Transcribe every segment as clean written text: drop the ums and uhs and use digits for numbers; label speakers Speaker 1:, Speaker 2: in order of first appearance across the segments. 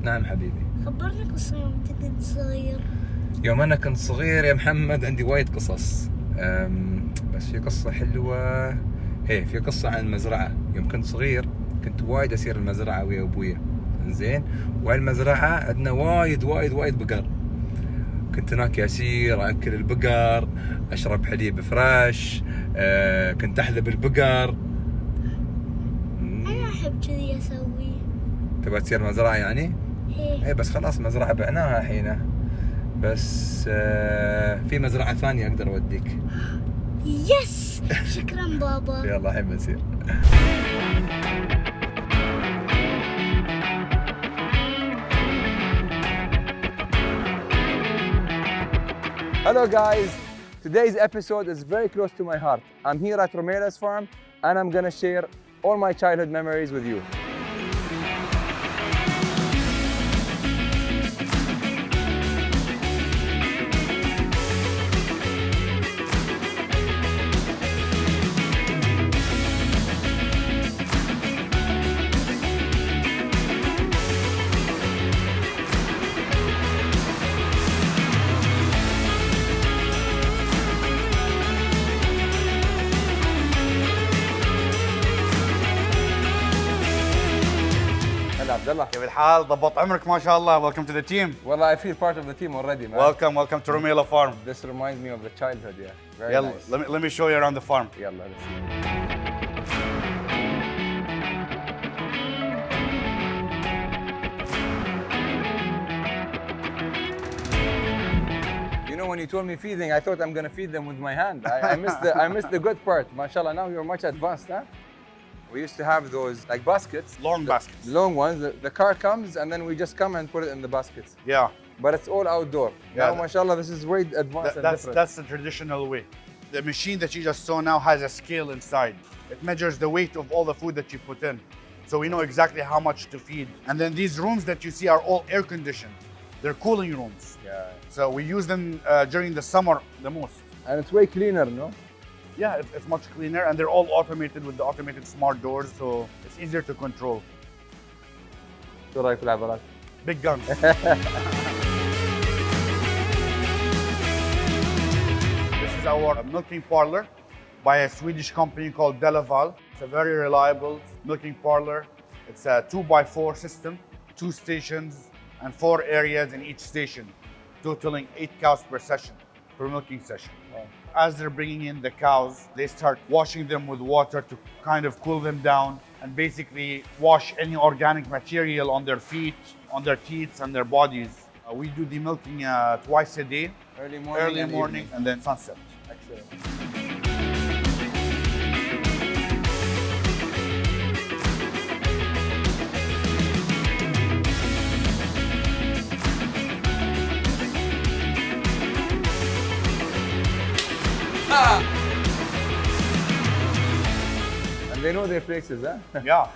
Speaker 1: نعم حبيبي.
Speaker 2: خبرني قصة يوم كنت صغير.
Speaker 1: يوم أنا كنت صغير يا محمد عندي وايد قصص، بس في قصة حلوة. في قصة عن المزرعة. يوم كنت صغير كنت وايد أسير المزرعة ويا أبويا، زين. وهالمزرعة عندنا وايد بقر. كنت هناك أسير أكل البقر، أشرب حليب فريش، كنت أحلب البقر.
Speaker 2: أنا أحب كذي أسوي.
Speaker 1: تبغى تصير مزرعة يعني؟ إيه بس خلاص مزرعة بعناها الحين، بس في مزرعة ثانية أقدر أوديك.
Speaker 2: يس شكرا بابا.
Speaker 1: يلا الحين بنصير. Hello guys, today's episode is very close to my heart. I'm here at Rumailah's farm and I'm gonna share all my childhood memories with you. Abdullah.
Speaker 3: كيف الحال؟ ضبط عمرك ما شاء الله. Welcome to the team.
Speaker 1: Well, I feel part of the team already, man.
Speaker 3: Welcome to Rumailah Farm.
Speaker 1: This reminds me of the childhood, yeah. Very
Speaker 3: يلا
Speaker 1: nice.
Speaker 3: let me show you around the farm.
Speaker 1: يلا let's see. You know, when you told me feeding, I thought I'm gonna feed them with my hand. I missed the good part. MashaAllah, now you're much advanced, huh? We used to have those like baskets.
Speaker 3: Long baskets.
Speaker 1: Long ones. The car comes and then we just come and put it in the baskets.
Speaker 3: Yeah.
Speaker 1: But it's all outdoor.
Speaker 3: Yeah,
Speaker 1: Now, mashallah, this is way advanced and different.
Speaker 3: That's the traditional way. The machine that you just saw now has a scale inside. It measures the weight of all the food that you put in. So we know exactly how much to feed. And then these rooms that you see are all air conditioned. They're cooling rooms.
Speaker 1: Yeah.
Speaker 3: So we use them during the summer the most.
Speaker 1: And it's way cleaner, no?
Speaker 3: Yeah, it's much cleaner, and they're all automated with the automated smart doors, so it's easier to control.
Speaker 1: شو رايك في العضلات؟
Speaker 3: Big guns. This is our milking parlor by a Swedish company called Delaval. It's a very reliable milking parlor. It's a 2x4 system, 2 stations and 4 areas in each station, totaling 8 cows per session, per milking session.
Speaker 1: Wow.
Speaker 3: As they're bringing in the cows, they start washing them with water to kind of cool them down and basically wash any organic material on their feet, on their teeth and their bodies. We do the milking twice a day,
Speaker 1: Early morning
Speaker 3: and then sunset.
Speaker 1: Excellent. And they know their places, huh?
Speaker 3: Yeah.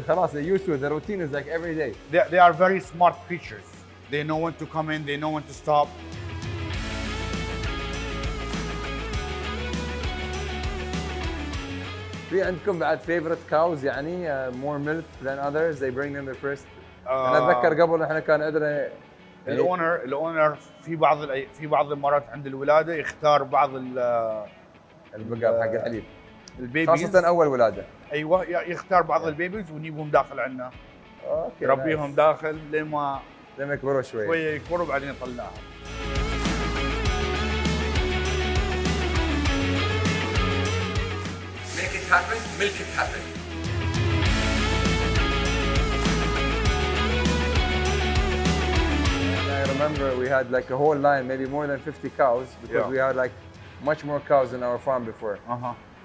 Speaker 1: خلاص, they're used to it. The routine is like every day.
Speaker 3: They are very smart creatures. They know when to come in, they know when to stop.
Speaker 1: في عندكم بعد favorite cows يعني more milk than others? They bring them the first. أنا أتذكر قبل إحنا كان عندنا
Speaker 3: الاونر في بعض المرات عند الولاده يختار بعض
Speaker 1: البقر حق الحليب.
Speaker 3: البيبيز
Speaker 1: خاصة أول ولادة.
Speaker 3: ايوه يختار بعض البيبيز ونجيبهم داخل عندنا.
Speaker 1: اوكي.
Speaker 3: يربيهم داخل لما
Speaker 1: يكبروا
Speaker 3: شويه يكبروا بعدين يطلعهم.
Speaker 1: Make it happen, milk it happen. And I remember we had like a whole line, maybe more than 50 cows, because we had like much more cows in our farm before.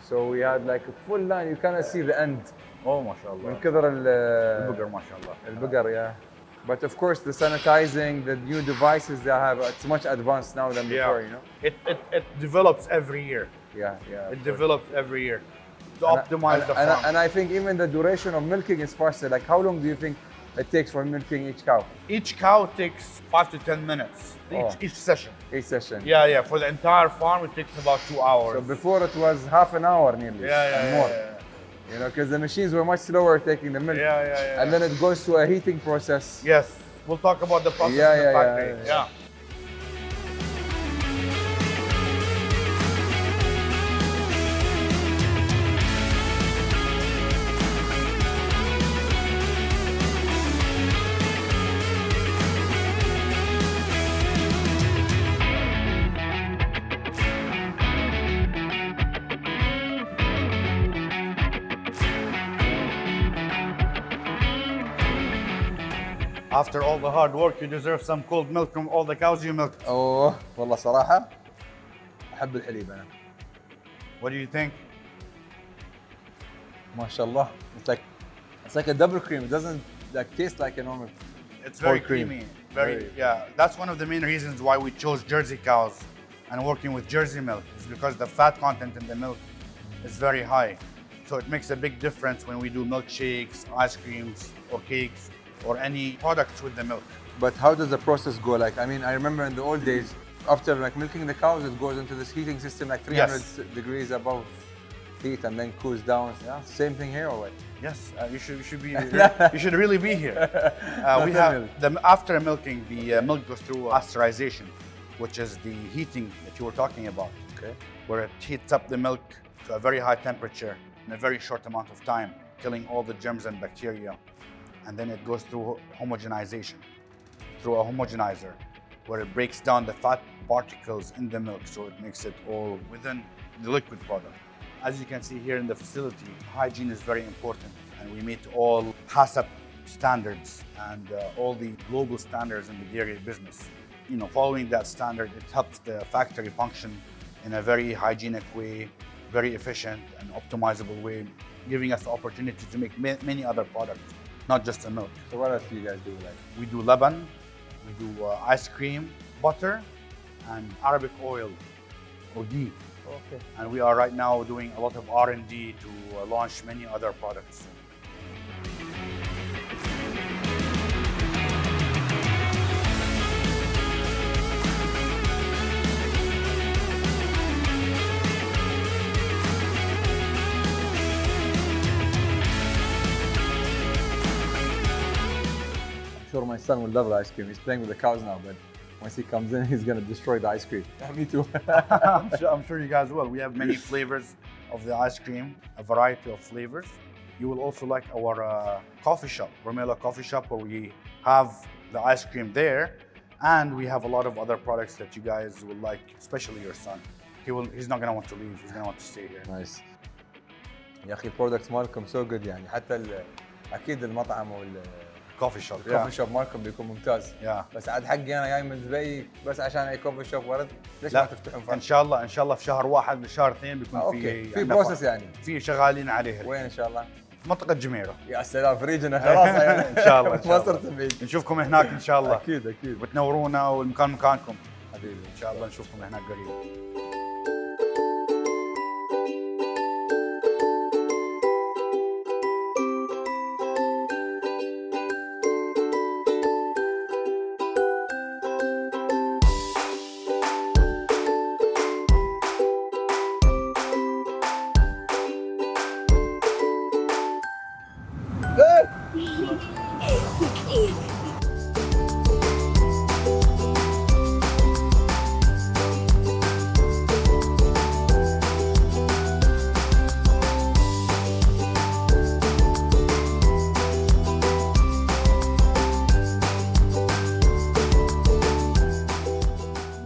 Speaker 1: So we had like a full line. You cannot see the end.
Speaker 3: Oh, ما شاء الله.
Speaker 1: من كثر
Speaker 3: البقر ما شاء الله.
Speaker 1: البقر, yeah. But of course, the sanitizing, the new devices they have, it's much advanced now than before, you know?
Speaker 3: It develops every year.
Speaker 1: Yeah.
Speaker 3: It develops every year to optimize the farm.
Speaker 1: And I think even the duration of milking is faster. Like, how long do you think it takes for milking each cow?
Speaker 3: Each cow takes 5 to 10 minutes, each session.
Speaker 1: Each session?
Speaker 3: Yeah. For the entire farm, it takes about 2 hours.
Speaker 1: So before it was half an hour nearly, and more.
Speaker 3: Yeah.
Speaker 1: You know, because the machines were much slower taking the milk.
Speaker 3: Yeah.
Speaker 1: And then it goes to a heating process.
Speaker 3: Yes. We'll talk about the process
Speaker 1: Yeah,
Speaker 3: in the
Speaker 1: yeah,
Speaker 3: factory.
Speaker 1: yeah.
Speaker 3: After all the hard work, you deserve some cold milk from all the cows you milked.
Speaker 1: اوه والله صراحة أحب الحليب أنا.
Speaker 3: What do you think?
Speaker 1: ما شاء الله. It's like a double cream. It doesn't like taste like a normal.
Speaker 3: It's very
Speaker 1: Whole cream.
Speaker 3: creamy.
Speaker 1: Very.
Speaker 3: Yeah. That's one of the main reasons why we chose Jersey cows and working with Jersey milk is because the fat content in the milk is very high. So it makes a big difference when we do milkshakes, ice creams, or cakes, or any products with the milk.
Speaker 1: But how does the process go? Like, I mean, I remember in the old days, after like milking the cows, it goes into this heating system like 300
Speaker 3: Yes.
Speaker 1: degrees above heat and then cools down. Yeah, same thing here or what?
Speaker 3: Yes, you should be. You should really be here. We
Speaker 1: After
Speaker 3: have after milking, the milk goes through pasteurization, which is the heating that you were talking about,
Speaker 1: Okay.
Speaker 3: where it heats up the milk to a very high temperature in a very short amount of time, killing all the germs and bacteria, and then it goes through homogenization, through a homogenizer, where it breaks down the fat particles in the milk, so it makes it all within the liquid product. As you can see here in the facility, hygiene is very important, and we meet all HACCP standards and all the global standards in the dairy business. You know, following that standard, it helps the factory function in a very hygienic way, very efficient and optimizable way, giving us the opportunity to make many other products, not just the milk.
Speaker 1: So what else do you guys do? Like,
Speaker 3: We do laban, we do ice cream, butter, and Arabic oil or ghee.
Speaker 1: okay.
Speaker 3: And we are right now doing a lot of R&D to launch many other products.
Speaker 1: I'm sure my son will love the ice cream. He's playing with the cows now, but once he comes in, he's gonna destroy the ice cream. Me too.
Speaker 3: I'm sure you guys will. We have many flavors of the ice cream, a variety of flavors. You will also like our coffee shop, Rumailah Coffee Shop, where we have the ice cream there, and we have a lot of other products that you guys will like, especially your son. He's not gonna want to leave. He's gonna want to stay here.
Speaker 1: Nice. يا أخي البرودكتس مالكم so good يعني حتى أكيد المطعم
Speaker 3: Coffee shop.
Speaker 1: والكوفي شوب مالكم بيكون ممتاز.
Speaker 3: Yeah.
Speaker 1: بس عاد حقي أنا جاي من دبي بس عشان أي كوفي شوب ورد ليش
Speaker 3: لا
Speaker 1: ما تفتحون فرع؟
Speaker 3: ان شاء الله في شهر 1 لشهر 2 بيكون
Speaker 1: اوكي في
Speaker 3: عندنا
Speaker 1: بروسس
Speaker 3: فرع.
Speaker 1: يعني
Speaker 3: في شغالين عليه.
Speaker 1: وين ان شاء الله؟
Speaker 3: منطقة جميرة.
Speaker 1: يا سلام في ريجنا خلاص يعني
Speaker 3: ان شاء الله
Speaker 1: ما صرت بعيد.
Speaker 3: نشوفكم هناك ان شاء الله.
Speaker 1: اكيد اكيد
Speaker 3: وتنورونا والمكان مكانكم.
Speaker 1: حبيبي
Speaker 3: ان شاء الله نشوفكم هناك قريب.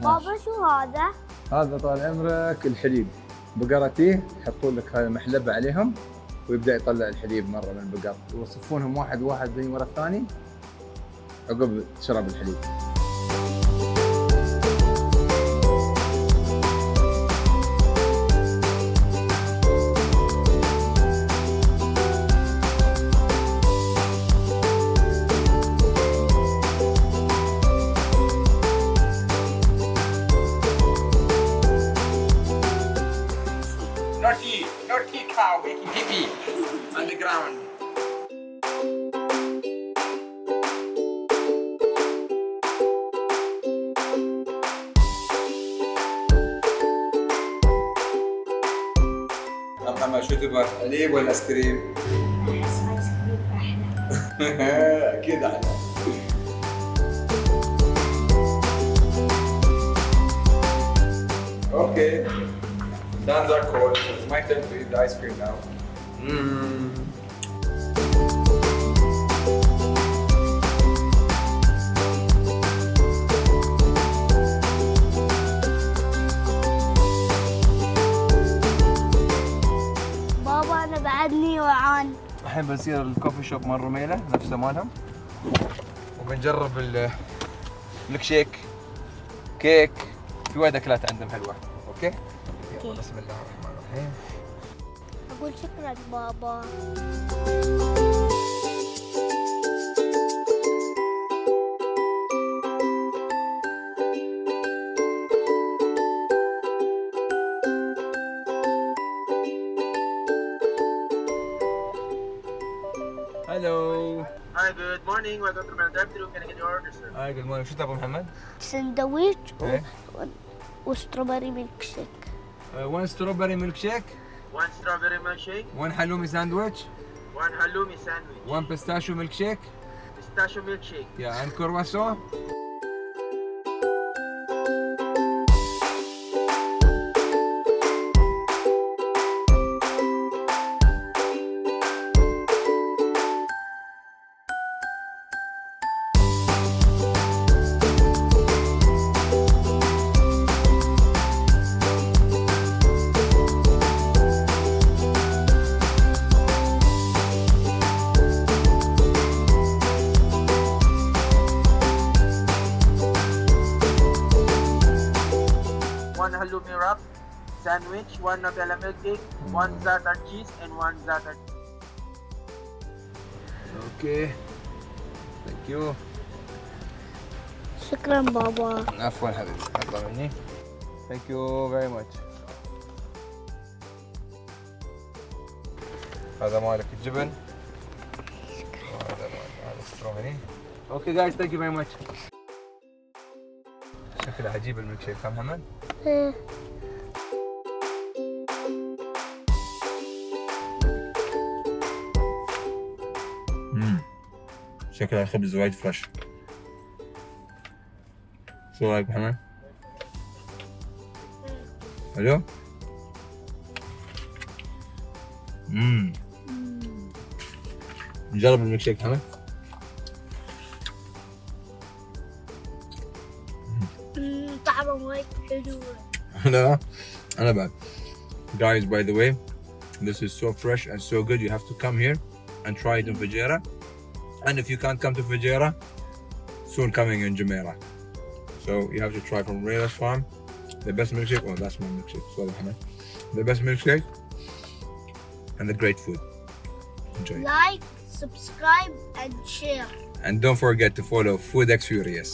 Speaker 2: بابا شو هذا؟
Speaker 1: هذا طال عمرك الحليب بقرتيه يحطون لك هذا محلبة عليهم ويبدا يطلع الحليب مره من البقر ويصفونهم واحد واحد بين ورا الثاني عقب تشرب الحليب.
Speaker 4: Naughty cow making pee-pee on the ground.
Speaker 1: محمد شو تبغى حليب ولا ايس كريم؟
Speaker 2: أحس آيس كريم أحلى.
Speaker 1: اكيد احلى. Okay. Dan's are cold, so it's my turn to eat the ice cream now.
Speaker 2: بابا أنا بعدني وعان.
Speaker 1: الحين بنصير الكوفي شوب مال رميلة نفسه مالهم، وبنجرب الميلك شيك، كيك، في وايد اكلات عندهم حلوه. اوكي؟ يلا بسم الله الرحمن الرحيم.
Speaker 2: أقول شكرا بابا.
Speaker 1: هلو.
Speaker 5: Hi, good morning. Welcome to my drive-thru. Can I get your order, sir?
Speaker 1: هاي جود مورنينج. شو تبغى محمد؟
Speaker 2: سندويش
Speaker 1: إيه؟
Speaker 2: وستروبري ميلك شيك.
Speaker 1: 1 strawberry milk shake,
Speaker 5: One strawberry milkshake,
Speaker 1: 1 halloumi sandwich,
Speaker 5: one halloumi sandwich,
Speaker 1: 1 pistachio milk shake,
Speaker 5: pistachio milkshake.
Speaker 1: yeah, and croissant.
Speaker 5: One halloumi wrap sandwich, one Nutella milk cake, one za'atar cheese, and one za'atar.
Speaker 1: Okay. Thank you.
Speaker 2: شكرا بابا.
Speaker 1: عفوا حبيبي، اطلع مني. Thank you very much. هذا مالك الجبن. هذا الستروبري. Okay guys, thank you very much. شكله عجيب الميلك شيك، ها محمد؟
Speaker 2: إيه.
Speaker 1: شكله الخبز وايد فريش. شو رايك محمد؟ حلو؟ نجرب الميلك شيك محمد.
Speaker 2: طعمه وايد حلو.
Speaker 1: أنا بعد. Guys, by the way, this is so fresh and so good. You have to come here and try it in Fujairah. And if you can't come to Fujairah, soon coming in Jumeirah. So you have to try from Rumailah Farm. The best milkshake. Oh, that's my milkshake. Sorry, Mohamed. The best milkshake and the great food. Enjoy.
Speaker 2: Like, subscribe and share.
Speaker 1: And don't forget to follow Food X Furious.